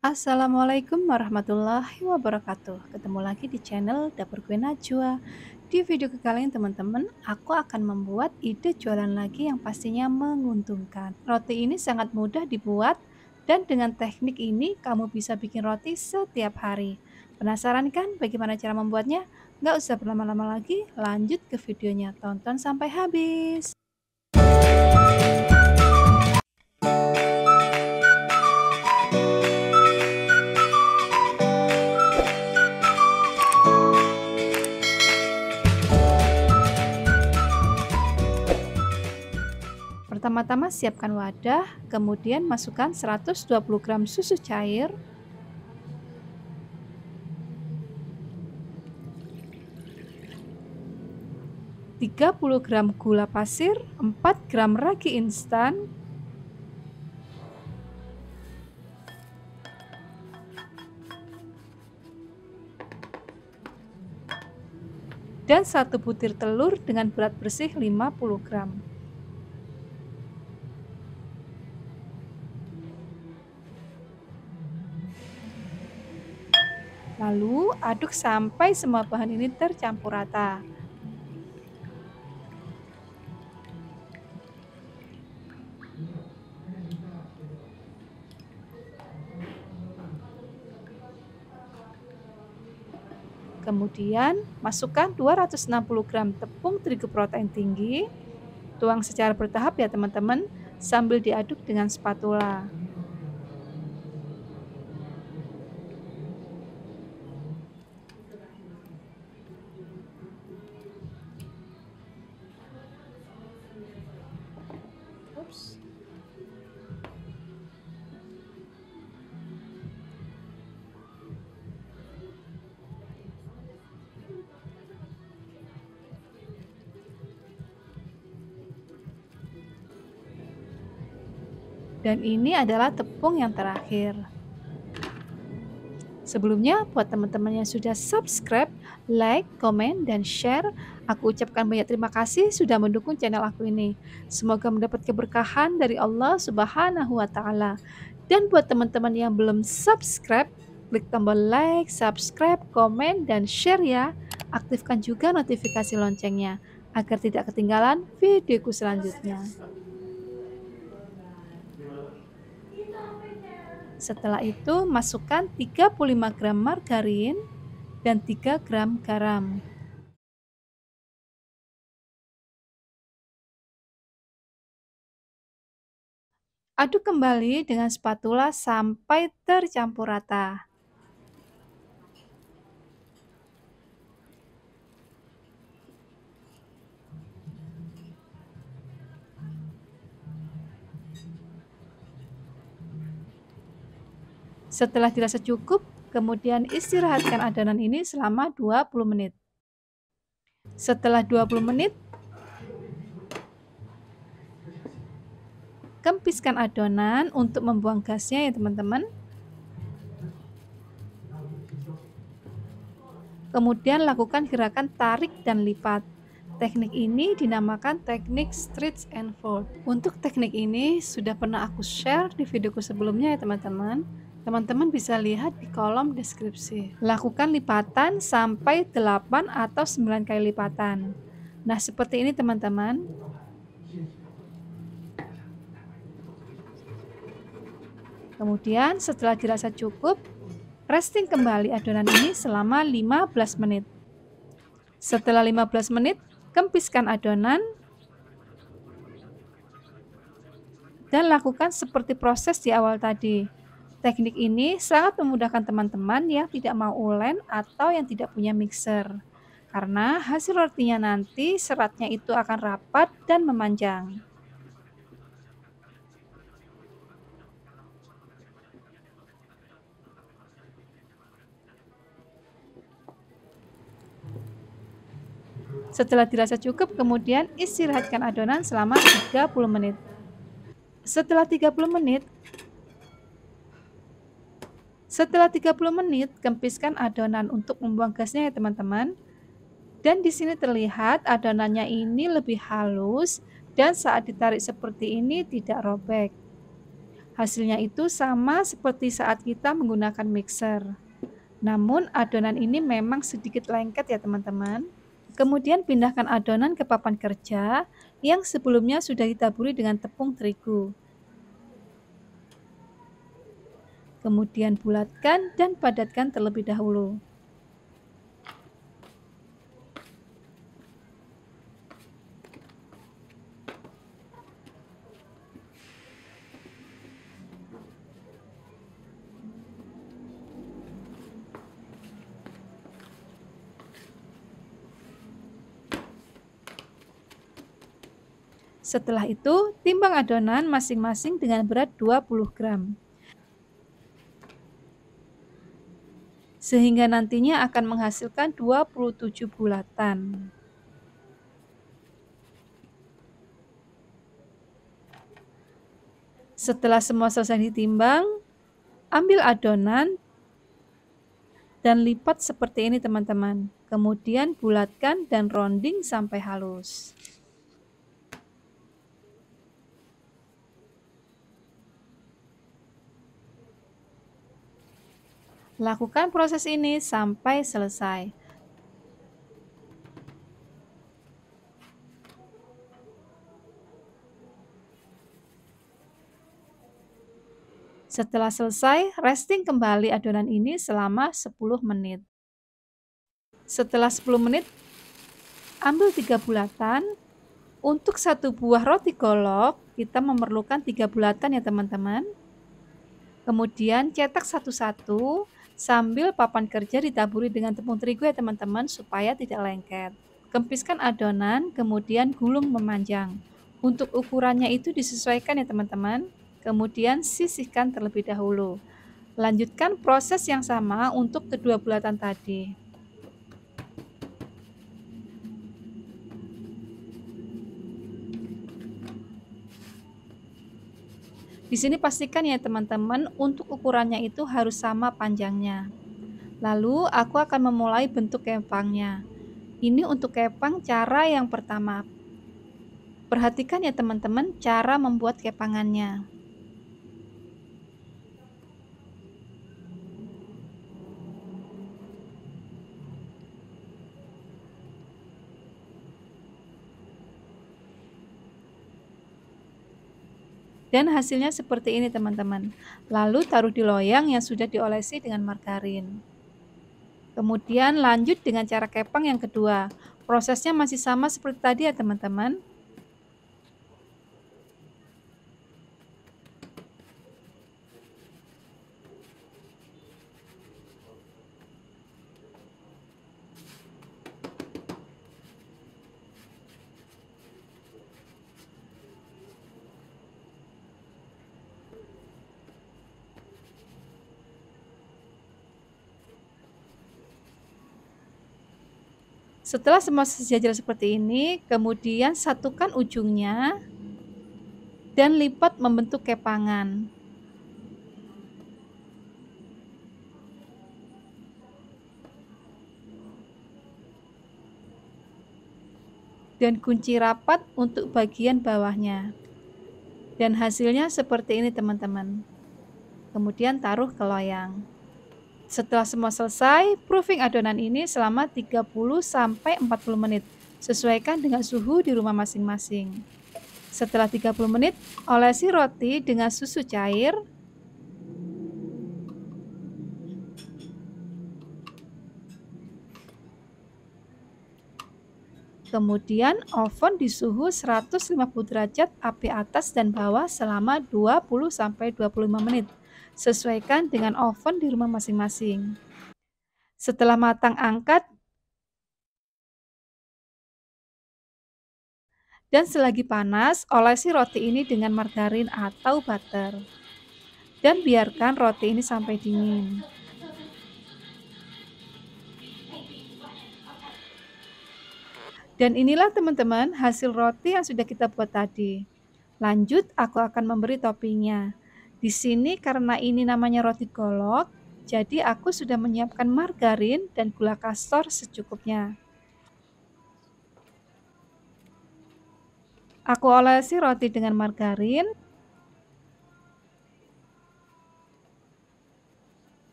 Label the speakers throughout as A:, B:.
A: Assalamualaikum warahmatullahi wabarakatuh. Ketemu lagi di channel Dapur Gue Najwa. Di video kali ini teman-teman, aku akan membuat ide jualan lagi yang pastinya menguntungkan. Roti ini sangat mudah dibuat dan dengan teknik ini kamu bisa bikin roti setiap hari. Penasaran kan bagaimana cara membuatnya? Nggak usah berlama-lama lagi, lanjut ke videonya. Tonton sampai habis. Pertama-tama siapkan wadah, kemudian masukkan 120 gram susu cair, 30 gram gula pasir, 4 gram ragi instan, dan 1 butir telur dengan berat bersih 50 gram. Lalu aduk sampai semua bahan ini tercampur rata. Kemudian masukkan 260 gram tepung terigu protein tinggi. Tuang secara bertahap ya teman-teman, sambil diaduk dengan spatula. Ups. Dan ini adalah tepung yang terakhir. Sebelumnya, buat teman-teman yang sudah subscribe, like, komen, dan share, aku ucapkan banyak terima kasih sudah mendukung channel aku ini. Semoga mendapat keberkahan dari Allah Subhanahu wa Ta'ala. Dan buat teman-teman yang belum subscribe, klik tombol like, subscribe, komen, dan share ya. Aktifkan juga notifikasi loncengnya agar tidak ketinggalan videoku selanjutnya. Setelah itu, masukkan 35 gram margarin dan 3 gram garam. Aduk kembali dengan spatula sampai tercampur rata. Setelah dirasa cukup, kemudian istirahatkan adonan ini selama 20 menit. Setelah 20 menit, kempiskan adonan untuk membuang gasnya ya teman-teman. Kemudian lakukan gerakan tarik dan lipat. Teknik ini dinamakan teknik stretch and fold. Untuk teknik ini sudah pernah aku share di videoku sebelumnya ya teman-teman. Teman-teman bisa lihat di kolom deskripsi. Lakukan lipatan sampai 8 atau 9 kali lipatan. Nah, seperti ini teman-teman. Kemudian setelah dirasa cukup, resting kembali adonan ini selama 15 menit. Setelah 15 menit, kempiskan adonan dan lakukan seperti proses di awal tadi. Teknik ini sangat memudahkan teman-teman yang tidak mau ulen atau yang tidak punya mixer. Karena hasil rotinya nanti seratnya itu akan rapat dan memanjang. Setelah dirasa cukup, kemudian istirahatkan adonan selama 30 menit. Setelah 30 menit, kempiskan adonan untuk membuang gasnya ya teman-teman. Dan di sini terlihat adonannya ini lebih halus dan saat ditarik seperti ini tidak robek. Hasilnya itu sama seperti saat kita menggunakan mixer. Namun adonan ini memang sedikit lengket ya teman-teman. Kemudian pindahkan adonan ke papan kerja yang sebelumnya sudah ditaburi dengan tepung terigu. Kemudian bulatkan dan padatkan terlebih dahulu. Setelah itu, timbang adonan masing-masing dengan berat 20 gram. Sehingga nantinya akan menghasilkan 27 bulatan. Setelah semua selesai ditimbang, ambil adonan dan lipat seperti ini teman-teman. Kemudian bulatkan dan rounding sampai halus. Lakukan proses ini sampai selesai. Setelah selesai, resting kembali adonan ini selama 10 menit. Setelah 10 menit, ambil 3 bulatan. Untuk satu buah roti golok, kita memerlukan 3 bulatan ya teman-teman. Kemudian cetak satu-satu sambil papan kerja ditaburi dengan tepung terigu ya teman-teman supaya tidak lengket. Kempiskan adonan, kemudian gulung memanjang. Untuk ukurannya itu disesuaikan ya teman-teman. Kemudian sisihkan terlebih dahulu. Lanjutkan proses yang sama untuk kedua bulatan tadi. Di sini pastikan ya teman-teman untuk ukurannya itu harus sama panjangnya. Lalu aku akan memulai bentuk kepangnya. Ini untuk kepang cara yang pertama. Perhatikan ya teman-teman cara membuat kepangannya. Dan hasilnya seperti ini teman-teman. Lalu taruh di loyang yang sudah diolesi dengan margarin. Kemudian lanjut dengan cara kepang yang kedua. Prosesnya masih sama seperti tadi ya teman-teman. Setelah semua sejajar seperti ini, kemudian satukan ujungnya dan lipat membentuk kepangan. Dan kunci rapat untuk bagian bawahnya. Dan hasilnya seperti ini teman-teman. Kemudian taruh ke loyang. Setelah semua selesai, proofing adonan ini selama 30-40 menit. Sesuaikan dengan suhu di rumah masing-masing. Setelah 30 menit, olesi roti dengan susu cair. Kemudian oven di suhu 150 derajat api atas dan bawah selama 20-25 menit. Sesuaikan dengan oven di rumah masing-masing. Setelah matang angkat dan selagi panas, olesi roti ini dengan margarin atau butter. Dan biarkan roti ini sampai dingin. Dan inilah teman-teman hasil roti yang sudah kita buat tadi. Lanjut, aku akan memberi toppingnya. Di sini karena ini namanya roti golok, jadi aku sudah menyiapkan margarin dan gula kastor secukupnya. Aku olesi roti dengan margarin.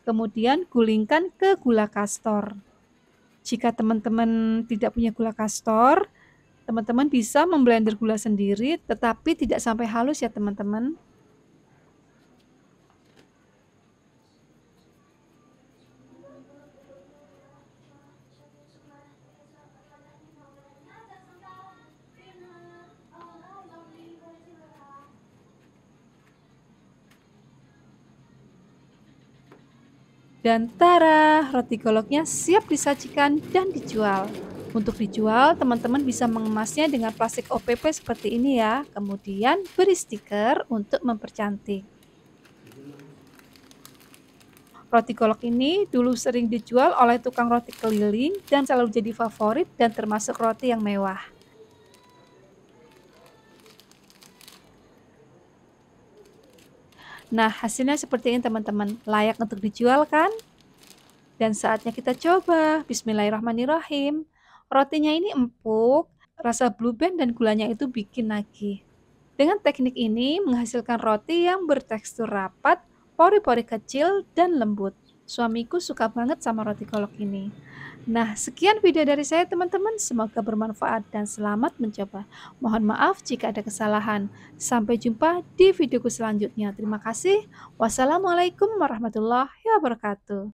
A: Kemudian gulingkan ke gula kastor. Jika teman-teman tidak punya gula kastor, teman-teman bisa memblender gula sendiri, tetapi tidak sampai halus ya teman-teman. Dan tara, roti goloknya siap disajikan dan dijual. Untuk dijual, teman-teman bisa mengemasnya dengan plastik OPP seperti ini ya. Kemudian beri stiker untuk mempercantik. Roti golok ini dulu sering dijual oleh tukang roti keliling dan selalu jadi favorit dan termasuk roti yang mewah. Nah, hasilnya seperti ini teman-teman. Layak untuk dijual kan? Dan saatnya kita coba. Bismillahirrahmanirrahim. Rotinya ini empuk, rasa blue band dan gulanya itu bikin nagih. Dengan teknik ini menghasilkan roti yang bertekstur rapat, pori-pori kecil, dan lembut. Suamiku suka banget sama roti kolok ini. Nah, sekian video dari saya teman-teman. Semoga bermanfaat dan selamat mencoba. Mohon maaf jika ada kesalahan. Sampai jumpa di videoku selanjutnya. Terima kasih. Wassalamualaikum warahmatullahi wabarakatuh.